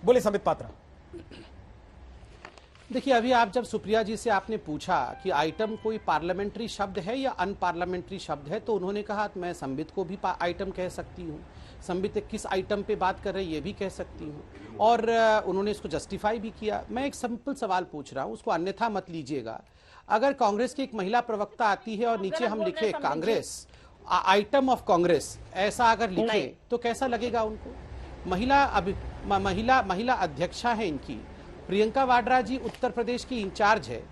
बोलिए संबित पात्रा। देखिए, अभी आप जब सुप्रिया जी से आपने पूछा कि आइटम कोई पार्लियामेंट्री शब्द है या अनपार्लियामेंट्री शब्द है, तो उन्होंने कहा मैं संबित को भी आइटम कह सकती हूँ, संबित किस आइटम पे बात कर रहे हैं ये भी कह सकती हूँ, और उन्होंने इसको जस्टिफाई भी किया। मैं एक सिंपल सवाल पूछ रहा हूँ, उसको अन्यथा मत लीजिएगा। अगर कांग्रेस की एक महिला प्रवक्ता आती है और नीचे हम लिखे कांग्रेस आइटम ऑफ कांग्रेस, ऐसा अगर लिखे तो कैसा लगेगा उनको? महिला अध्यक्षा है इनकी, प्रियंका वाड्रा जी उत्तर प्रदेश की इंचार्ज है।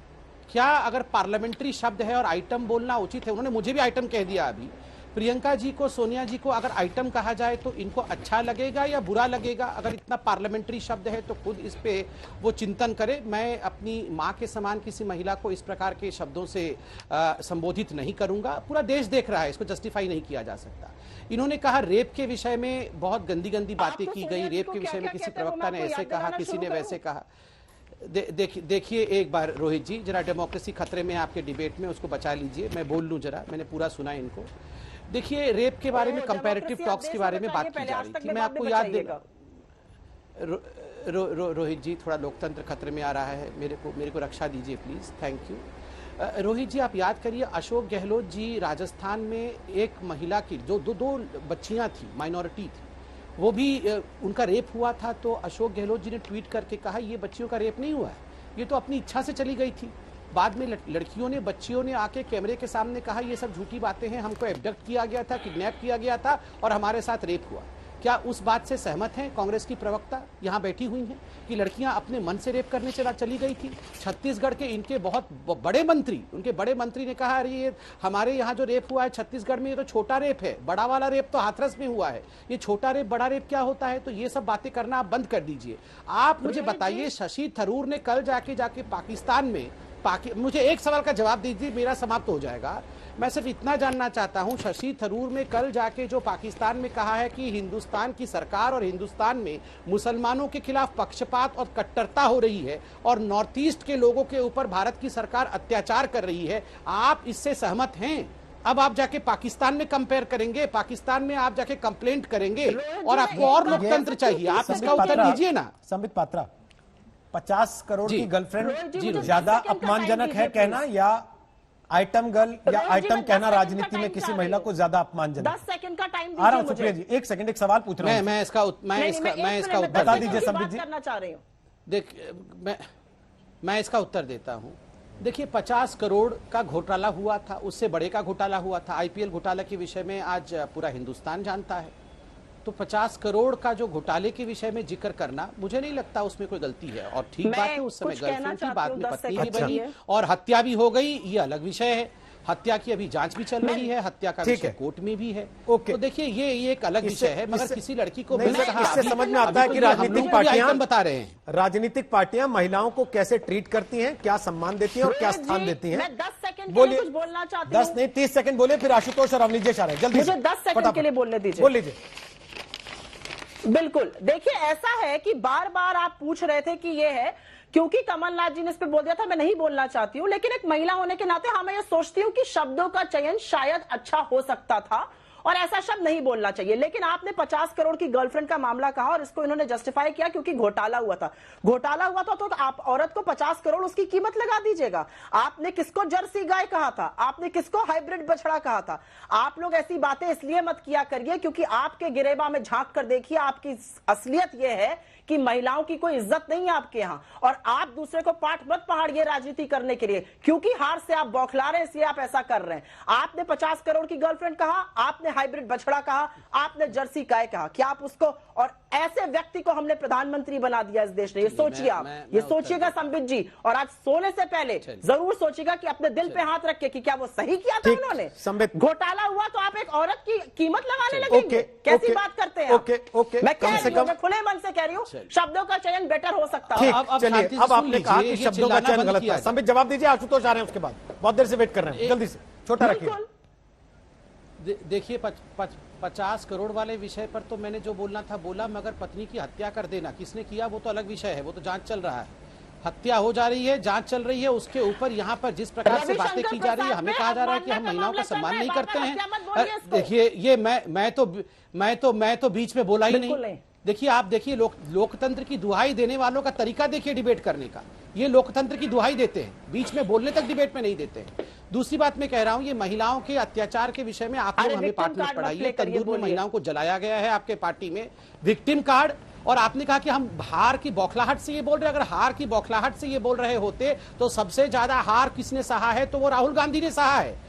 क्या अगर पार्लियामेंट्री शब्द है और आइटम बोलना उचित है? उन्होंने मुझे भी आइटम कह दिया अभी। प्रियंका जी को, सोनिया जी को अगर आइटम कहा जाए तो इनको अच्छा लगेगा या बुरा लगेगा? अगर इतना पार्लियामेंट्री शब्द है तो खुद इस पे वो चिंतन करे। मैं अपनी माँ के समान किसी महिला को इस प्रकार के शब्दों से संबोधित नहीं करूंगा। पूरा देश देख रहा है, इसको जस्टिफाई नहीं किया जा सकता। इन्होंने कहा रेप के विषय में बहुत गंदी गंदी बातें की गई, रेप के विषय में किसी प्रवक्ता ने ऐसे कहा, किसी ने वैसे कहा। देखिए एक बार रोहित जी, जरा डेमोक्रेसी खतरे में है आपके डिबेट में, उसको बचा लीजिए, मैं बोल लूं जरा, मैंने पूरा सुना इनको। देखिए, रेप के बारे में, कंपैरेटिव टॉक्स के बारे में बात की जा रही थी। मैं आपको याद देगा, रोहित जी, थोड़ा लोकतंत्र खतरे में आ रहा है, मेरे को रक्षा दीजिए प्लीज, थैंक यू। रोहित जी, आप याद करिए, अशोक गहलोत जी राजस्थान में एक महिला की जो दो बच्चियां थी, माइनॉरिटी थी, वो भी उनका रेप हुआ था, तो अशोक गहलोत जी ने ट्वीट करके कहा ये बच्चियों का रेप नहीं हुआ है, ये तो अपनी इच्छा से चली गई थी। बाद में लड़कियों ने, बच्चियों ने आके कैमरे के सामने कहा ये सब झूठी बातें हैं, हमको एब्डक्ट किया गया था, किडनैप किया गया था और हमारे साथ रेप हुआ। क्या उस बात से सहमत हैं कांग्रेस की प्रवक्ता यहाँ बैठी हुई हैं कि लड़कियां अपने मन से रेप करने चली गई थी? छत्तीसगढ़ के इनके बहुत बड़े मंत्री, उनके बड़े मंत्री ने कहा अरे ये हमारे यहाँ जो रेप हुआ है छत्तीसगढ़ में, ये तो छोटा रेप है, बड़ा वाला रेप तो हाथरस में हुआ है, ये छोटा रेप बड़ा रेप क्या होता है? तो ये सब बातें करना आप बंद कर दीजिए। आप मुझे बताइए, शशि थरूर ने कल जाके पाकिस्तान में, मुझे एक सवाल का जवाब दीजिए, मेरा समाप्त हो जाएगा। मैं सिर्फ इतना जानना चाहता हूं, शशि थरूर ने कल जाके जो पाकिस्तान में कहा है कि हिंदुस्तान की सरकार और हिंदुस्तान में मुसलमानों के खिलाफ पक्षपात और कट्टरता हो रही है और नॉर्थ ईस्ट के लोगों के ऊपर भारत की सरकार अत्याचार कर रही है, आप इससे सहमत हैं? अब आप जाके पाकिस्तान में कंपेयर करेंगे, पाकिस्तान में आप जाके कंप्लेंट करेंगे और आपको और लोकतंत्र चाहिए, आप इसका उत्तर दीजिए ना। संबित पात्रा, 50 करोड़ की गर्लफ्रेंड ज्यादा अपमानजनक है कहना, या आइटम गर्ल या आइटम कहना राजनीति में किसी महिला को ज्यादा अपमानजनक? 10 सेकंड का टाइम आ रहा हूं सुप्रिया जी, एक सेकंड, एक सवाल पूछ रहा हूं। मैं इसका उत्तर बता दीजिए संबित जी। करना चाह रही हूं। देख, मैं इसका उत्तर देता हूं। देखिए, 50 करोड़ का घोटाला हुआ था, उससे बड़े का घोटाला हुआ था। आईपीएल घोटाला के विषय में आज पूरा हिंदुस्तान जानता है। तो 50 करोड़ का जो घोटाले के विषय में जिक्र करना, मुझे नहीं लगता उसमें कोई गलती है। और ठीक बात है, उस समय गर्लफ्रेंड की, बाद में पत्नी भी बनी और हत्या भी हो गई, ये अलग विषय है। हत्या की अभी जांच भी चल रही है, हत्या का विषय कोर्ट में भी है। तो देखिए, ये एक अलग विषय है, मगर किसी लड़की को इससे समझ में आता है कि राजनीतिक पार्टियां बता रहे हैं, राजनीतिक पार्टियां महिलाओं को कैसे ट्रीट करती हैं, क्या सम्मान देती हैं और क्या स्थान देती हैं। मैं 10 सेकंड के लिए कुछ बोलना चाहती हूं। 10 नहीं, 30 सेकंड बोले, फिर आशुतोष और अवनीश आ रहे हैं, जल्दी मुझे 10 सेकंड के लिए बोलने दीजिए। बोल लीजिए। बिल्कुल, देखिए ऐसा है कि बार बार आप पूछ रहे थे कि ये है क्योंकि कमलनाथ जी ने इस पे बोल दिया था, मैं नहीं बोलना चाहती हूं, लेकिन एक महिला होने के नाते हाँ मैं ये सोचती हूं कि शब्दों का चयन शायद अच्छा हो सकता था और ऐसा शब्द नहीं बोलना चाहिए। लेकिन आपने 50 करोड़ की गर्लफ्रेंड का मामला कहा और इसको इन्होंने जस्टिफाई किया क्योंकि घोटाला हुआ था। घोटाला हुआ था तो आप औरत को 50 करोड़ उसकी कीमत लगा दीजिएगा। आपने किसको जर्सी गाय कहा था, आपने किसको हाइब्रिड बछड़ा कहा था। आप लोग ऐसी बातें इसलिए मत किया करिए क्योंकि आपके गिरेबा में झांक कर देखिए, आपकी असलियत यह है कि महिलाओं की कोई इज्जत नहीं है आपके यहां और आप दूसरे को पाठ मत पहाड़िए राजनीति करने के लिए, क्योंकि हार से आप बौखला रहे हैं इसलिए आप ऐसा कर रहे हैं। आपने 50 करोड़ की गर्लफ्रेंड कहा, आपने हाइब्रिड बछड़ा कहा, आपने जर्सी गाय कहा। क्या आप उसको, और ऐसे व्यक्ति को हमने प्रधानमंत्री बना दिया इस देश ने, ये सोचिए आप, ये सोचिएगा संबित जी, और आज सोने से पहले जरूर सोचिएगा कि अपने दिल पे हाथ रख के कि क्या वो सही किया था उन्होंने। घोटाला हुआ तो आप एक औरत की कीमत लगाने लगेंगे, कैसी बात करते हैं आप। मैं कह रही हूं, मैं खुले मन से कह रही हूं, शब्दों का चयन बेटर हो सकता है। चलिए, अब आपने कहा कि शब्दों का चयन गलत था। संबित जवाब दीजिए, आशुतोष आ रहे हैं उसके बाद, बहुत देर से वेट कर रहे हैं, जल्दी से छोटा रखिए। देखिए, 50 करोड़ वाले विषय पर तो मैंने जो बोलना था बोला, मगर पत्नी की हत्या कर देना किसने किया वो तो अलग विषय है, वो तो जांच चल रहा है। हत्या हो जा रही है, जांच चल रही है, उसके ऊपर यहाँ पर जिस प्रकार से बातें की जा रही है, हमें कहा जा रहा है कि हम महिलाओं का सम्मान नहीं करते हैं। देखिए, ये मैं तो बीच में बोला ही नहीं, देखिए, आप देखिए लोकतंत्र की दुहाई देने वालों का तरीका देखिए डिबेट करने का। ये लोकतंत्र की दुहाई देते हैं, बीच में बोलने तक डिबेट में नहीं देते हैं। दूसरी बात मैं कह रहा हूं, ये महिलाओं के अत्याचार के विषय में आप लोग हमें पाठ मत पढ़ाइए। तंदूर में महिलाओं को जलाया गया है आपके पार्टी में, विक्टिम कार्ड। और आपने कहा कि हम हार की बौखलाहट से ये बोल रहे हैं। अगर हार की बौखलाहट से ये बोल रहे होते तो सबसे ज्यादा हार किसने सहा है? तो वो राहुल गांधी ने सहा है।